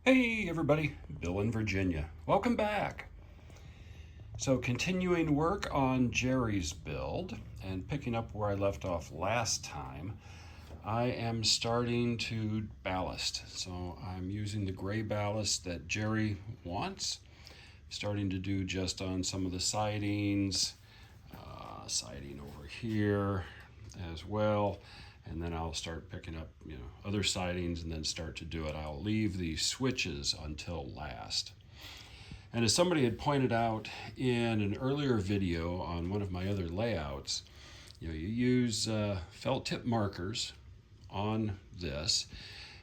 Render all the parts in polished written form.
Hey everybody, Bill in Virginia. Welcome back. So continuing work on Jerry's build and picking up where I left off last time, I am starting to ballast. So I'm using the gray ballast that Jerry wants. Starting to do just on some of the sidings, siding over here as well. And then I'll start picking up, other sidings and then start to do it. I'll leave the switches until last. And as somebody had pointed out in an earlier video on one of my other layouts, you use felt tip markers on this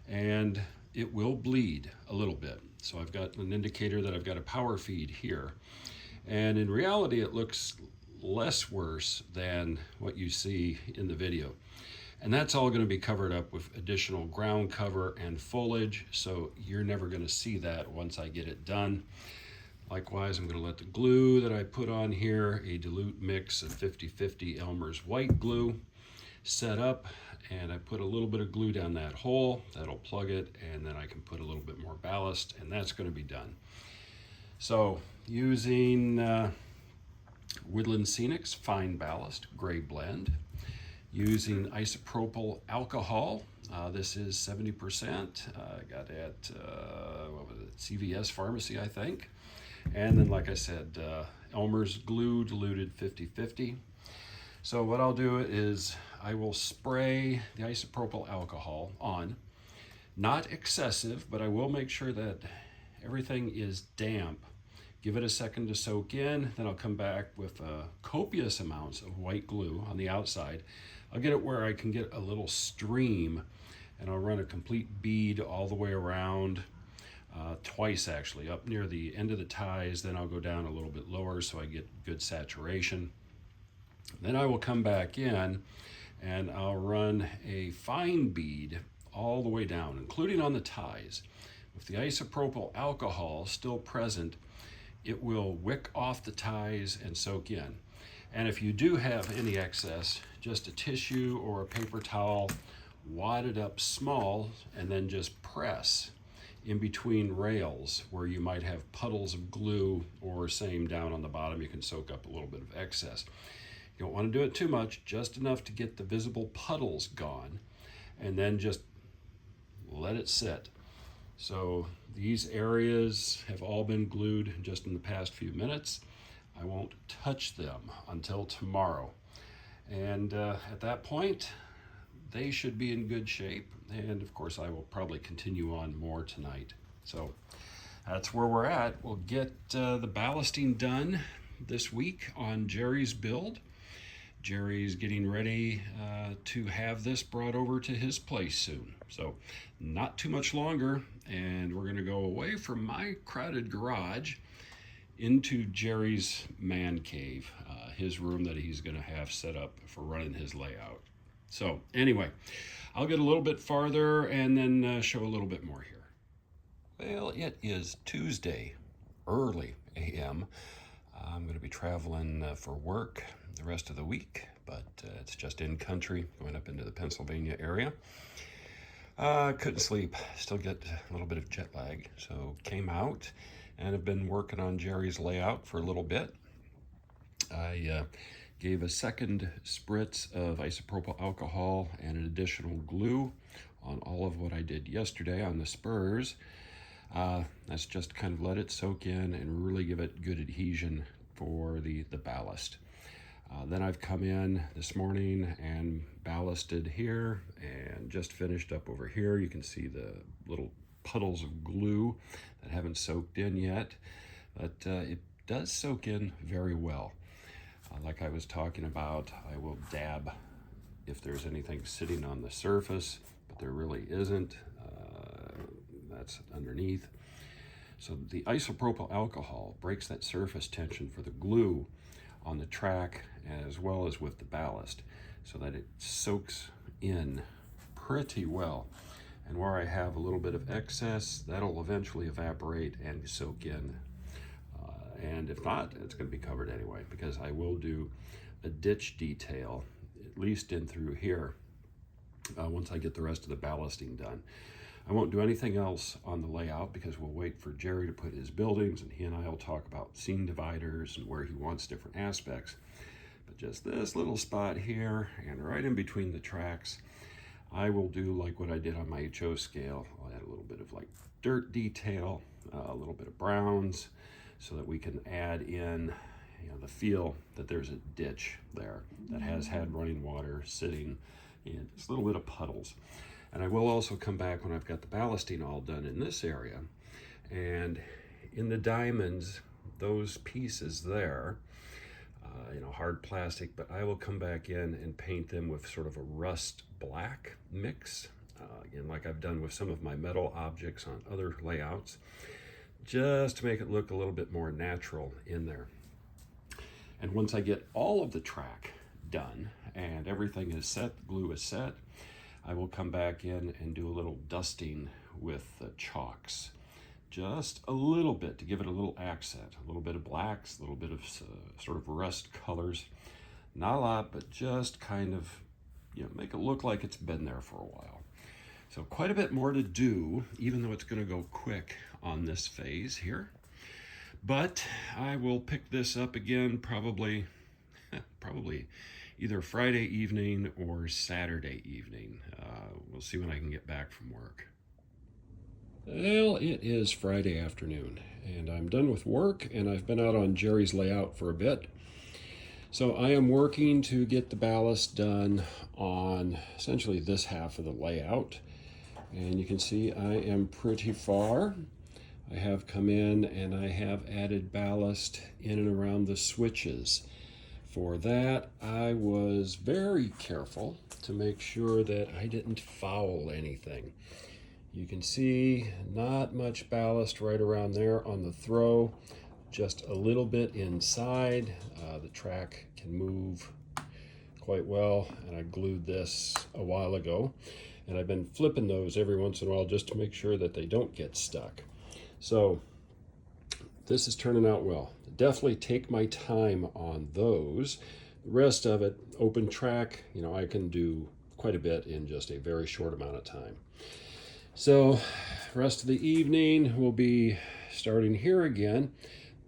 and it will bleed a little bit. So I've got an indicator that I've got a power feed here. And in reality, it looks less worse than what you see in the video. And that's all going to be covered up with additional ground cover and foliage, so you're never going to see that once I get it done. Likewise, I'm going to let the glue that I put on here, a dilute mix of 50/50 Elmer's white glue, set up, and I put a little bit of glue down that hole. That'll plug it, and then I can put a little bit more ballast, and that's going to be done. So using Woodland Scenic's Fine Ballast Gray Blend, using isopropyl alcohol. This is 70%. I got at CVS Pharmacy, I think. And then, like I said, Elmer's glue diluted 50/50. So what I'll do is I will spray the isopropyl alcohol on. Not excessive, but I will make sure that everything is damp. Give it a second to soak in, then I'll come back with copious amounts of white glue on the outside. I'll get it where I can get a little stream, and I'll run a complete bead all the way around, twice actually, up near the end of the ties, then I'll go down a little bit lower so I get good saturation. Then I will come back in and I'll run a fine bead all the way down, including on the ties. With the isopropyl alcohol still present, it will wick off the ties and soak in. And if you do have any excess, just a tissue or a paper towel, wad it up small, and then just press in between rails where you might have puddles of glue, or same down on the bottom, you can soak up a little bit of excess. You don't want to do it too much, just enough to get the visible puddles gone, and then just let it sit. So these areas have all been glued just in the past few minutes. I won't touch them until tomorrow. And at that point, they should be in good shape. And of course, I will probably continue on more tonight. So that's where we're at. We'll get the ballasting done this week on Jerry's build. Jerry's getting ready to have this brought over to his place soon. So not too much longer, and we're gonna go away from my crowded garage into Jerry's man cave, his room that he's gonna have set up for running his layout. So anyway, I'll get a little bit farther and then show a little bit more here. Well, it is Tuesday, early AM. I'm going to be traveling for work the rest of the week, but it's just in country, going up into the Pennsylvania area. Couldn't sleep, still get a little bit of jet lag, so came out and have been working on Jerry's layout for a little bit. I gave a second spritz of isopropyl alcohol and an additional glue on all of what I did yesterday on the spurs. That's just kind of let it soak in and really give it good adhesion for the ballast. Then I've come in this morning and ballasted here and just finished up over here. You can see the little puddles of glue that haven't soaked in yet, but it does soak in very well. Like I was talking about, I will dab if there's anything sitting on the surface, but there really isn't. That's underneath. So the isopropyl alcohol breaks that surface tension for the glue on the track as well as with the ballast, so that it soaks in pretty well. And where I have a little bit of excess, that'll eventually evaporate and soak in. And if not, it's going to be covered anyway, because I will do a ditch detail, at least in through here, once I get the rest of the ballasting done. I won't do anything else on the layout because we'll wait for Jerry to put his buildings, and he and I will talk about scene dividers and where he wants different aspects. But just this little spot here and right in between the tracks, I will do like what I did on my HO scale. I'll add a little bit of like dirt detail, a little bit of browns, so that we can add in, the feel that there's a ditch there that has had running water sitting in just a little bit of puddles. And I will also come back when I've got the ballasting all done in this area. And in the diamonds, those pieces there, hard plastic, but I will come back in and paint them with sort of a rust black mix, again, like I've done with some of my metal objects on other layouts, just to make it look a little bit more natural in there. And once I get all of the track done and everything is set, the glue is set, I will come back in and do a little dusting with the chalks. Just a little bit to give it a little accent, a little bit of blacks, a little bit of sort of rust colors. Not a lot, but just kind of, make it look like it's been there for a while. So quite a bit more to do, even though it's going to go quick on this phase here. But I will pick this up again probably either Friday evening or Saturday evening. We'll see when I can get back from work. Well, it is Friday afternoon, and I'm done with work, and I've been out on Jerry's layout for a bit. So I am working to get the ballast done on essentially this half of the layout. And you can see I am pretty far. I have come in and I have added ballast in and around the switches. For that, I was very careful to make sure that I didn't foul anything. You can see not much ballast right around there on the throw, just a little bit inside. The track can move quite well, and I glued this a while ago, and I've been flipping those every once in a while just to make sure that they don't get stuck. So this is turning out well. Definitely take my time on those. The rest of it, open track, I can do quite a bit in just a very short amount of time. So rest of the evening we'll be starting here again,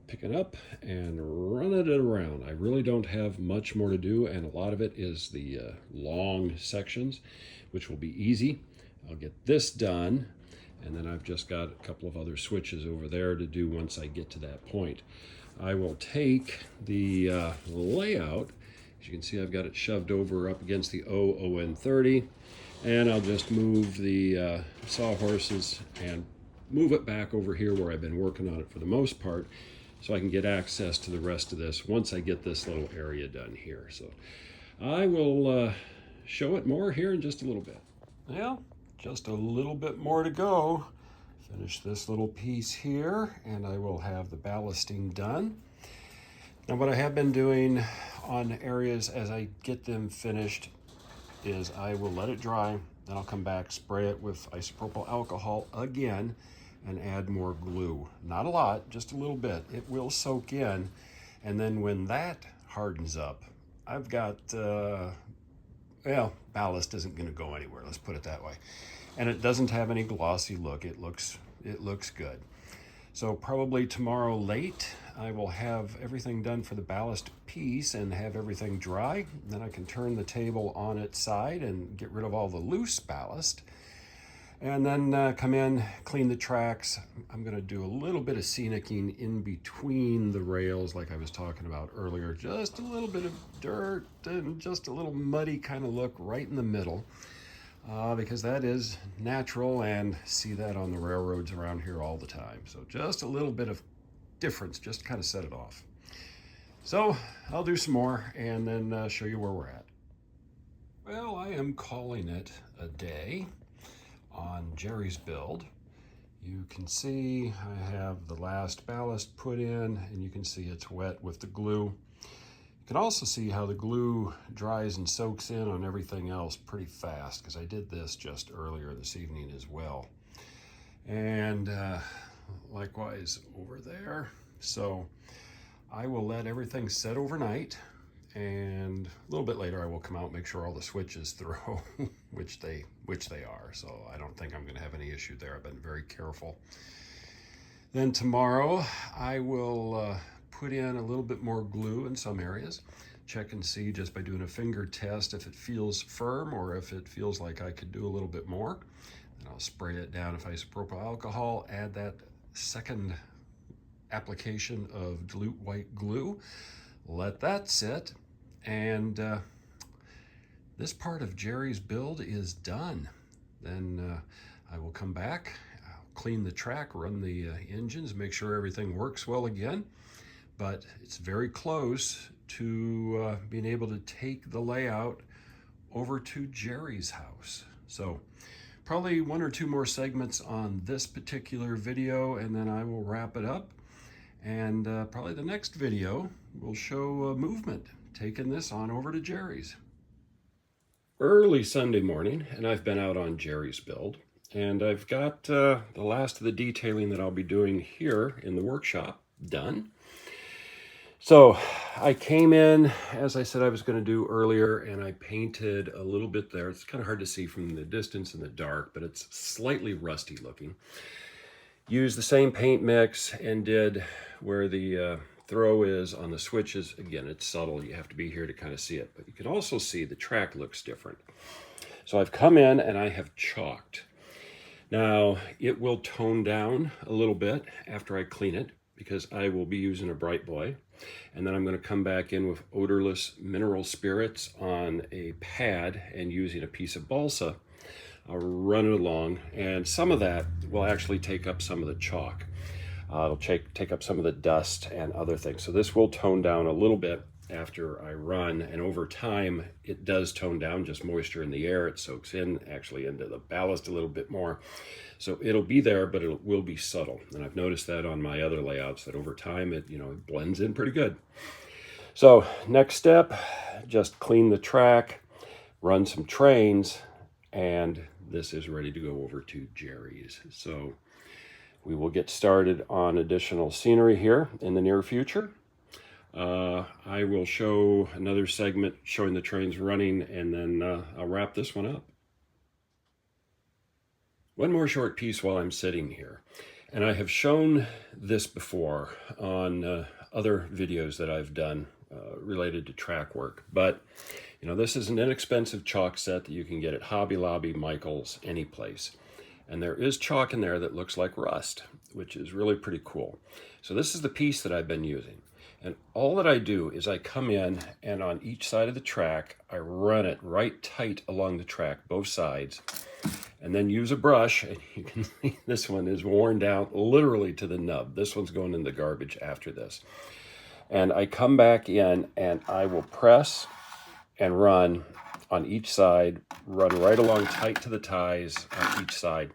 picking up and running it around. I really don't have much more to do, and a lot of it is the long sections, which will be easy. I'll get this done, and then I've just got a couple of other switches over there to do once I get to that point. I will take the layout. As you can see, I've got it shoved over up against the ON30, and I'll just move the sawhorses and move it back over here where I've been working on it for the most part, so I can get access to the rest of this once I get this little area done here. So I will show it more here in just a little bit. Well, just a little bit more to go. Finish this little piece here, and I will have the ballasting done. Now, what I have been doing on areas as I get them finished is I will let it dry, then I'll come back, spray it with isopropyl alcohol again, and add more glue. Not a lot, just a little bit. It will soak in, and then when that hardens up, I've got, ballast isn't gonna go anywhere, let's put it that way. And it doesn't have any glossy look. It looks good. So probably tomorrow late, I will have everything done for the ballast piece and have everything dry. Then I can turn the table on its side and get rid of all the loose ballast. And then come in, clean the tracks. I'm gonna do a little bit of scenicking in between the rails like I was talking about earlier. Just a little bit of dirt and just a little muddy kind of look right in the middle. Because that is natural, and see that on the railroads around here all the time. So just a little bit of difference, just to kind of set it off. So I'll do some more and then show you where we're at. Well, I am calling it a day on Jerry's build. You can see I have the last ballast put in, and you can see it's wet with the glue. You can also see how the glue dries and soaks in on everything else pretty fast, because I did this just earlier this evening as well. And likewise over there. So I will let everything set overnight, and a little bit later I will come out and make sure all the switches throw, which which they are. So I don't think I'm going to have any issue there. I've been very careful. Then tomorrow I will put in a little bit more glue in some areas. Check and see just by doing a finger test if it feels firm or if it feels like I could do a little bit more. And I'll spray it down with isopropyl alcohol, add that second application of dilute white glue, let that sit, and this part of Jerry's build is done. Then I will come back, clean the track, run the engines, make sure everything works well again. But it's very close to being able to take the layout over to Jerry's house. So probably one or two more segments on this particular video, and then I will wrap it up. And probably the next video will show movement, taking this on over to Jerry's. Early Sunday morning, and I've been out on Jerry's build. And I've got the last of the detailing that I'll be doing here in the workshop done. So I came in, as I said I was going to do earlier, and I painted a little bit there. It's kind of hard to see from the distance in the dark, but it's slightly rusty looking. Used the same paint mix and did where the throw is on the switches. Again, it's subtle. You have to be here to kind of see it. But you can also see the track looks different. So I've come in and I have chalked. Now, it will tone down a little bit after I clean it because I will be using a bright boy. And then I'm going to come back in with odorless mineral spirits on a pad and using a piece of balsa. I'll run it along, and some of that will actually take up some of the chalk. It'll take up some of the dust and other things. So this will tone down a little bit after I run, and over time it does tone down, just moisture in the air. It soaks in actually into the ballast a little bit more. So it'll be there, but it will be subtle. And I've noticed that on my other layouts that over time it it blends in pretty good. So next step, just clean the track, run some trains, and this is ready to go over to Jerry's. So we will get started on additional scenery here in the near future. I will show another segment showing the trains running, and then I'll wrap this one up. One more short piece while I'm sitting here. And I have shown this before on other videos that I've done related to track work. But, this is an inexpensive chalk set that you can get at Hobby Lobby, Michael's, any place. And there is chalk in there that looks like rust, which is really pretty cool. So this is the piece that I've been using. And all that I do is I come in and on each side of the track, I run it right tight along the track, both sides, and then use a brush. And you can see this one is worn down literally to the nub. This one's going in the garbage after this. And I come back in and I will press and run on each side, run right along tight to the ties on each side,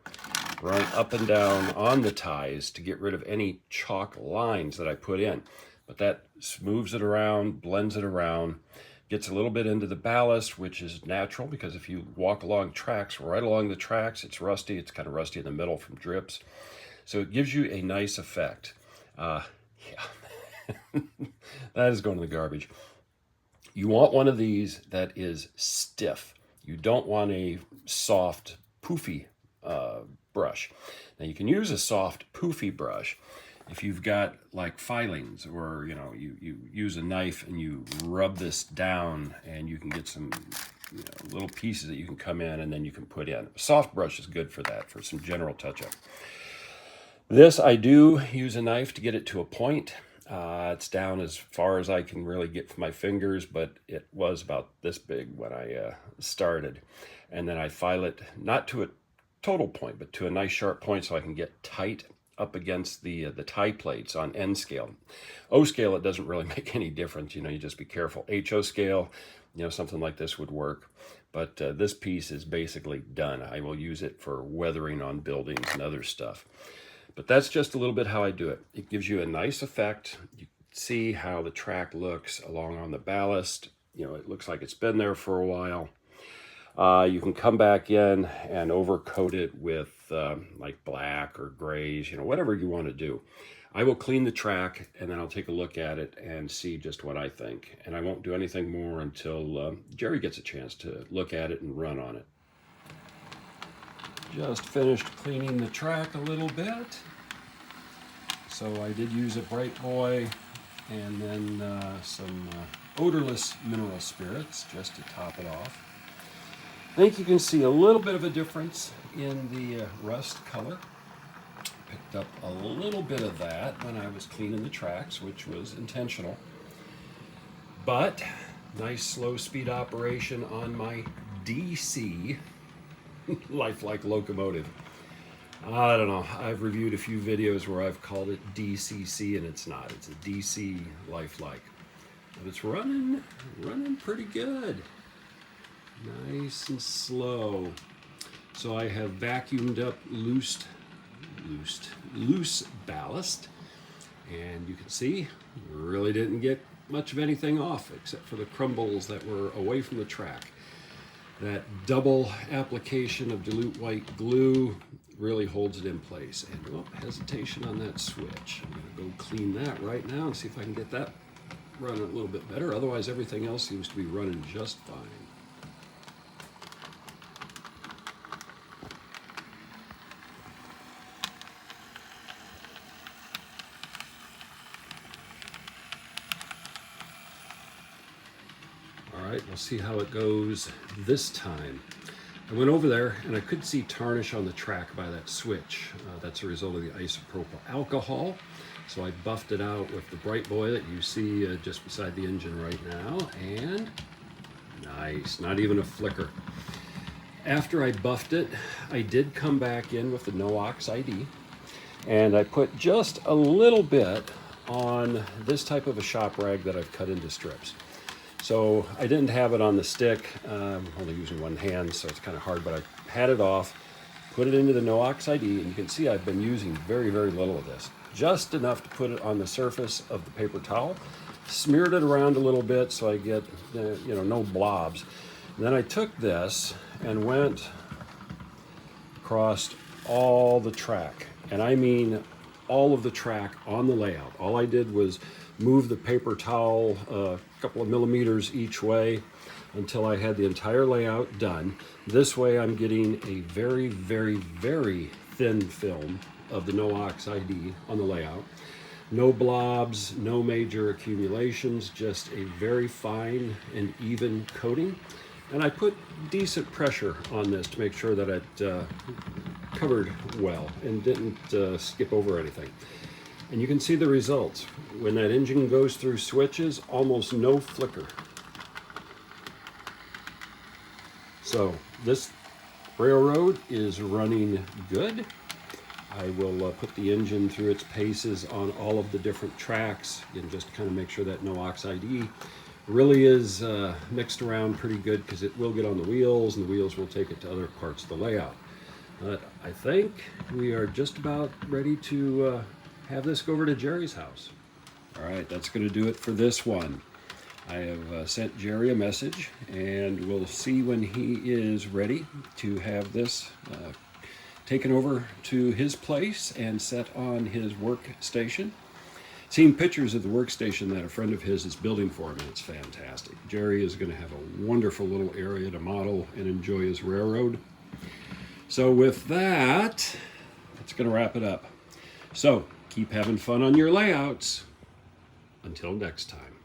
run up and down on the ties to get rid of any chalk lines that I put in. But that smooths it around, blends it around, gets a little bit into the ballast, which is natural because if you walk along tracks, right along the tracks, it's rusty. It's kind of rusty in the middle from drips. So it gives you a nice effect. Yeah, that is going in the garbage. You want one of these that is stiff. You don't want a soft, poofy brush. Now you can use a soft, poofy brush if you've got like filings, or you use a knife and you rub this down, and you can get some little pieces that you can come in and then you can put in. A soft brush is good for that, for some general touch-up. This, I do use a knife to get it to a point. It's down as far as I can really get with my fingers, but it was about this big when I started. And then I file it, not to a total point, but to a nice sharp point so I can get tight up against the tie plates on N scale. O scale, it doesn't really make any difference. You just be careful. HO scale, something like this would work. But this piece is basically done. I will use it for weathering on buildings and other stuff. But that's just a little bit how I do it. It gives you a nice effect. You see how the track looks along on the ballast. It looks like it's been there for a while. You can come back in and overcoat it with like black or grays, whatever you want to do. I will clean the track and then I'll take a look at it and see just what I think. And I won't do anything more until Jerry gets a chance to look at it and run on it. Just finished cleaning the track a little bit. So I did use a Bright Boy and then some odorless mineral spirits just to top it off. I think you can see a little bit of a difference in the rust color. Picked up a little bit of that when I was cleaning the tracks, which was intentional. But nice slow speed operation on my DC lifelike locomotive. I don't know, I've reviewed a few videos where I've called it DCC and it's not. It's a DC lifelike. But it's running pretty good. Nice and slow. So I have vacuumed up loose ballast, and you can see really didn't get much of anything off except for the crumbles that were away from the track. That double application of dilute white glue really holds it in place. And oh, hesitation on that switch. I'm gonna go clean that right now and see if I can get that running a little bit better. Otherwise everything else seems to be running just fine. All right, we'll see how it goes this time. I went over there and I could see tarnish on the track by that switch. That's a result of the isopropyl alcohol. So I buffed it out with the Bright Boy that you see just beside the engine right now. And nice, not even a flicker. After I buffed it, I did come back in with the No-Ox ID. And I put just a little bit on this type of a shop rag that I've cut into strips. So I didn't have it on the stick. I'm only using one hand, so it's kind of hard, but I had it off, put it into the No-Ox ID, and you can see I've been using very, very little of this. Just enough to put it on the surface of the paper towel, smeared it around a little bit so I get, no blobs. And then I took this and went across all the track, and I mean all of the track on the layout. All I did was move the paper towel a couple of millimeters each way until I had the entire layout done. This way I'm getting a very, very, very thin film of the No-Ox ID on the layout. No blobs, no major accumulations, just a very fine and even coating. And I put decent pressure on this to make sure that it covered well and didn't skip over anything. And you can see the results. When that engine goes through switches, almost no flicker. So this railroad is running good. I will put the engine through its paces on all of the different tracks and just kind of make sure that No-Ox ID really is mixed around pretty good, because it will get on the wheels and the wheels will take it to other parts of the layout. But I think we are just about ready to have this go over to Jerry's house. All right, that's going to do it for this one. I have sent Jerry a message, and we'll see when he is ready to have this taken over to his place and set on his workstation. Seen pictures of the workstation that a friend of his is building for him, and it's fantastic. Jerry is going to have a wonderful little area to model and enjoy his railroad. So with that, that's going to wrap it up. So keep having fun on your layouts. Until next time.